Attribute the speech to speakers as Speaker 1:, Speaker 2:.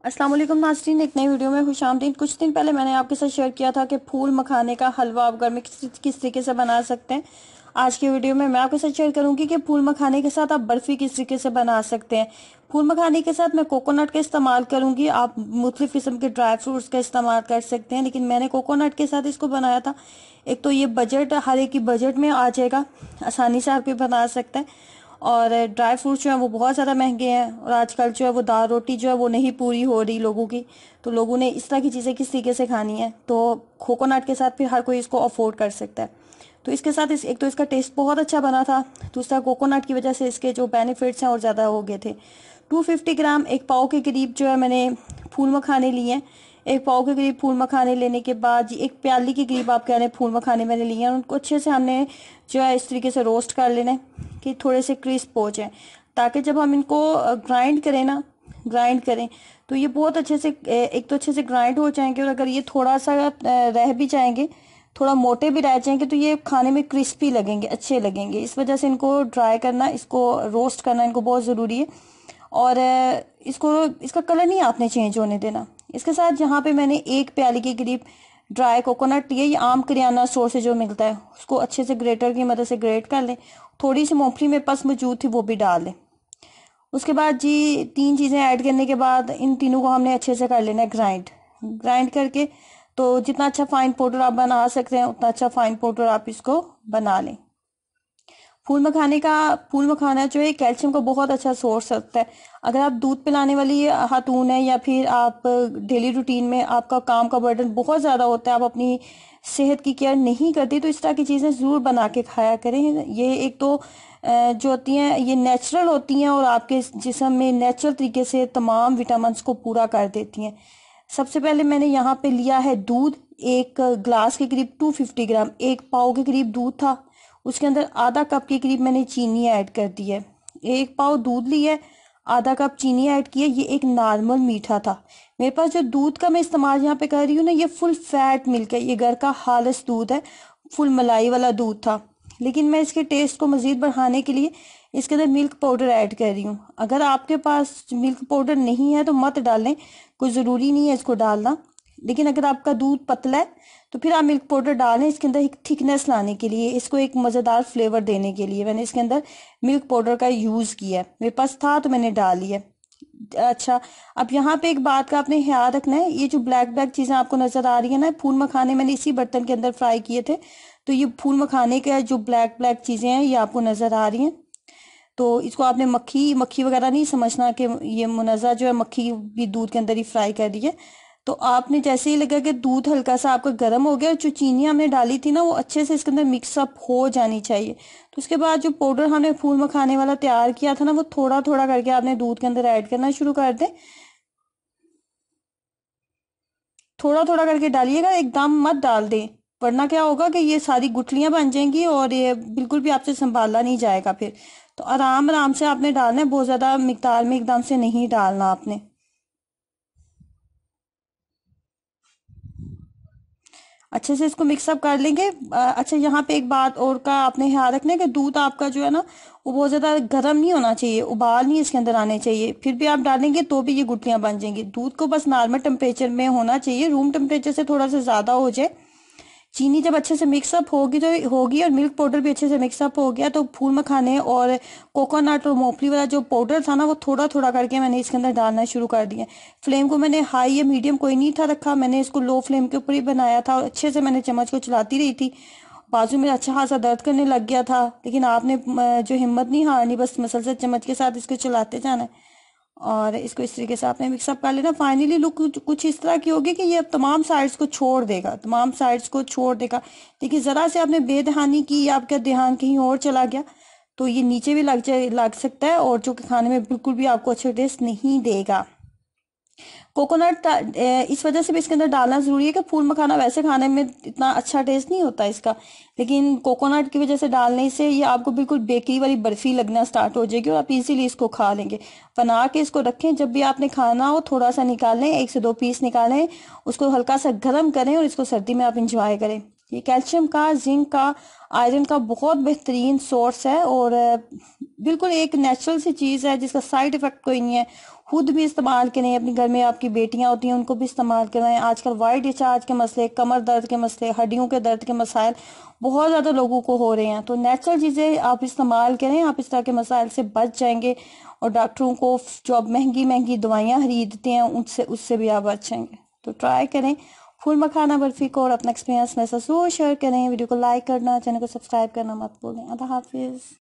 Speaker 1: अस्सलाम वालेकुम नाज़रीन, एक नई वीडियो में खुशामदीद। कुछ दिन पहले मैंने आपके साथ शेयर किया था कि फूल मखाने का हलवा आप घर में किस तरीके से बना सकते हैं। आज की वीडियो में मैं आपके साथ शेयर करूंगी कि फूल मखाने के साथ आप बर्फ़ी किस तरीके से बना सकते हैं। फूल मखाने के साथ मैं कोकोनट का इस्तेमाल करूंगी, आप मुख्तलिफ किस्म के ड्राई फ्रूट्स का इस्तेमाल कर सकते हैं, लेकिन मैंने कोकोनट के साथ इसको बनाया था। एक तो ये बजट हर एक की बजट में आ जाएगा, आसानी से आप ये बना सकते हैं। और ड्राई फ्रूट्स जो है वो बहुत ज़्यादा महंगे हैं, और आजकल जो है वो दाल रोटी जो है वो नहीं पूरी हो रही लोगों की। तो लोगों ने इस तरह की चीज़ें किस तरीके से खानी है, तो कोकोनट के साथ फिर हर कोई इसको अफोर्ड कर सकता है। तो इसके साथ एक तो इसका टेस्ट बहुत अच्छा बना था, दूसरा कोकोनट की वजह से इसके जो बेनिफिट्स हैं और ज़्यादा हो गए थे। 250 ग्राम, एक पाव के करीब जो है मैंने फूल मखाने लिए हैं। एक पाव के करीब फूल मखाने लेने के बाद एक प्याली के करीब आप कह रहे हैं फूल मखाने मैंने लिए हैं। उनको अच्छे से हमने जो है इस तरीके से रोस्ट कर लेना है कि थोड़े से क्रिस्प हो जाए, ताकि जब हम इनको ग्राइंड करें ना, ग्राइंड करें तो ये बहुत अच्छे से एक तो अच्छे से ग्राइंड हो जाएंगे, और अगर ये थोड़ा सा रह भी जाएंगे, थोड़ा मोटे भी रह जाएंगे, तो ये खाने में क्रिस्पी लगेंगे, अच्छे लगेंगे। इस वजह से इनको ड्राई करना, इसको रोस्ट करना इनको बहुत ज़रूरी है। और इसको इसका कलर नहीं आपने चेंज होने देना। इसके साथ यहाँ पे मैंने एक प्याली के करीब ड्राई कोकोनट लिए, ये आम करियाना स्टोर से जो मिलता है, उसको अच्छे से ग्रेटर की मदद से ग्रेट कर लें। थोड़ी सी मूंगफली में पस मौजूद थी, वो भी डाल लें। उसके बाद जी तीन चीज़ें ऐड करने के बाद इन तीनों को हमने अच्छे से कर लेना है ग्राइंड। ग्राइंड करके तो जितना अच्छा फाइन पाउडर आप बना सकते हैं उतना अच्छा फाइन पाउडर आप इसको बना लें। फूल मखाना जो है कैल्शियम का बहुत अच्छा सोर्स होता है। अगर आप दूध पिलाने वाली खातून है, या फिर आप डेली रूटीन में आपका काम का बर्डन बहुत ज़्यादा होता है, आप अपनी सेहत की केयर नहीं करती, तो इस तरह की चीज़ें ज़रूर बना के खाया करें। ये एक तो जो होती हैं ये नेचुरल होती हैं, और आपके जिस्म में नेचुरल तरीके से तमाम विटामिन को पूरा कर देती हैं। सबसे पहले मैंने यहाँ पे लिया है दूध, एक ग्लास के करीब 250 ग्राम, एक पाव के करीब दूध था। उसके अंदर आधा कप के करीब मैंने चीनी ऐड कर दी है। एक पाव दूध लिया है, आधा कप चीनी ऐड की है। ये एक नॉर्मल मीठा था। मेरे पास जो दूध का मैं इस्तेमाल यहाँ पे कर रही हूँ ना, ये फुल फैट मिल्क है, ये घर का खालिस दूध है, फुल मलाई वाला दूध था। लेकिन मैं इसके टेस्ट को मज़ीद बढ़ाने के लिए इसके अंदर मिल्क पाउडर ऐड कर रही हूँ। अगर आपके पास मिल्क पाउडर नहीं है तो मत डालें, कोई ज़रूरी नहीं है इसको डालना। लेकिन अगर आपका दूध पतला है तो फिर आप मिल्क पाउडर डालें, इसके अंदर एक थिकनेस लाने के लिए, इसको एक मज़ेदार फ्लेवर देने के लिए मैंने इसके अंदर मिल्क पाउडर का यूज़ किया है। मेरे पास था तो मैंने डाल लिया। अच्छा, अब यहाँ पे एक बात का आपने ख्याल रखना है, ये जो ब्लैक ब्लैक चीज़ें आपको नज़र आ रही है ना, फूल मखाने मैंने इसी बर्तन के अंदर फ्राई किए थे। तो ये फूल मखाने के जो ब्लैक ब्लैक चीज़ें हैं ये आपको नज़र आ रही हैं। तो इसको आपने मक्खी मक्खी वगैरह नहीं समझना कि ये मुनज़्ज़ा जो है मक्खी भी दूध के अंदर ही फ्राई कर रही है। तो आपने जैसे ही लगा कि दूध हल्का सा आपका गर्म हो गया, और जो चीनी हमने डाली थी ना वो अच्छे से इसके अंदर मिक्सअप हो जानी चाहिए। तो उसके बाद जो पाउडर हमने फूल मखाने वाला तैयार किया था ना, वो थोड़ा थोड़ा करके आपने दूध के अंदर ऐड करना शुरू कर दें। थोड़ा थोड़ा करके डालिएगा, एकदम मत डाल दें, वरना क्या होगा कि ये सारी गुठलियां बन जाएंगी और ये बिल्कुल भी आपसे संभाला नहीं जाएगा फिर। तो आराम आराम से आपने डालना है, बहुत ज़्यादा मिकदार में एकदम से नहीं डालना आपने। अच्छे से इसको मिक्सअप कर लेंगे। अच्छा, यहाँ पे एक बात और का आपने ख्याल रखना है कि दूध आपका जो है ना वो बहुत ज़्यादा गर्म नहीं होना चाहिए, उबाल नहीं इसके अंदर आने चाहिए। फिर भी आप डालेंगे तो भी ये गुठलियाँ बन जाएंगी। दूध को बस नॉर्मल टेम्परेचर में होना चाहिए, रूम टेम्परेचर से थोड़ा सा ज़्यादा हो जाए। चीनी जब अच्छे से मिक्सअप होगी तो होगी, और मिल्क पाउडर भी अच्छे से मिक्सअप हो गया, तो फूल मखाने और कोकोनट और मूंगफली वाला जो पाउडर था ना वो थोड़ा थोड़ा करके मैंने इसके अंदर डालना शुरू कर दिया। फ्लेम को मैंने हाई या मीडियम कोई नहीं था रखा, मैंने इसको लो फ्लेम के ऊपर ही बनाया था, और अच्छे से मैंने चम्मच को चलाती रही थी। बाजू में अच्छा खासा दर्द करने लग गया था, लेकिन आपने जो हिम्मत नहीं हारनी, बस मसलसल चम्मच के साथ इसको चलाते जाना है। और इसको इस तरीके से आपने मिक्सअप कर लेना। फाइनली लुक कुछ इस तरह की होगी कि ये अब तमाम साइड्स को छोड़ देगा, तमाम साइड्स को छोड़ देगा। देखिए ज़रा से आपने बेदहानी की या आपका ध्यान कहीं और चला गया तो ये नीचे भी लग सकता है, और जो कि खाने में बिल्कुल भी आपको अच्छा टेस्ट नहीं देगा। कोकोनट इस वजह से भी इसके अंदर डालना ज़रूरी है कि फूल मखाना वैसे खाने में इतना अच्छा टेस्ट नहीं होता इसका, लेकिन कोकोनट की वजह से डालने से ये आपको बिल्कुल बेकरी वाली बर्फ़ी लगना स्टार्ट हो जाएगी, और आप इजीली इसको खा लेंगे। बना के इसको रखें, जब भी आपने खाना हो थोड़ा सा निकालें, 1 से 2 पीस निकालें, उसको हल्का सा गर्म करें, और इसको सर्दी में आप इंजॉय करें। ये कैल्शियम का, जिंक का, आयरन का बहुत बेहतरीन सोर्स है, और बिल्कुल एक नेचुरल सी चीज़ है जिसका साइड इफेक्ट कोई नहीं है। खुद भी इस्तेमाल करें, अपने घर में आपकी बेटियां होती हैं उनको भी इस्तेमाल कराएं। आजकल वाइट डिस्चार्ज के मसले, कमर दर्द के मसले, हड्डियों के दर्द के मसाइल बहुत ज़्यादा लोगों को हो रहे हैं, तो नेचुरल चीज़ें आप इस्तेमाल करें, आप इस तरह के मसाइल से बच जाएंगे। और डॉक्टरों को जो आप महंगी महंगी दवाइयाँ खरीदते हैं उससे उससे भी आप बच जाएंगे। तो ट्राई करें फूल मखाना बर्फी को और अपना एक्सपीरियंस मेरे साथ ज़रूर शेयर करें। वीडियो को लाइक करना, चैनल को सब्सक्राइब करना मत भूलें। अल्लाह हाफिज़।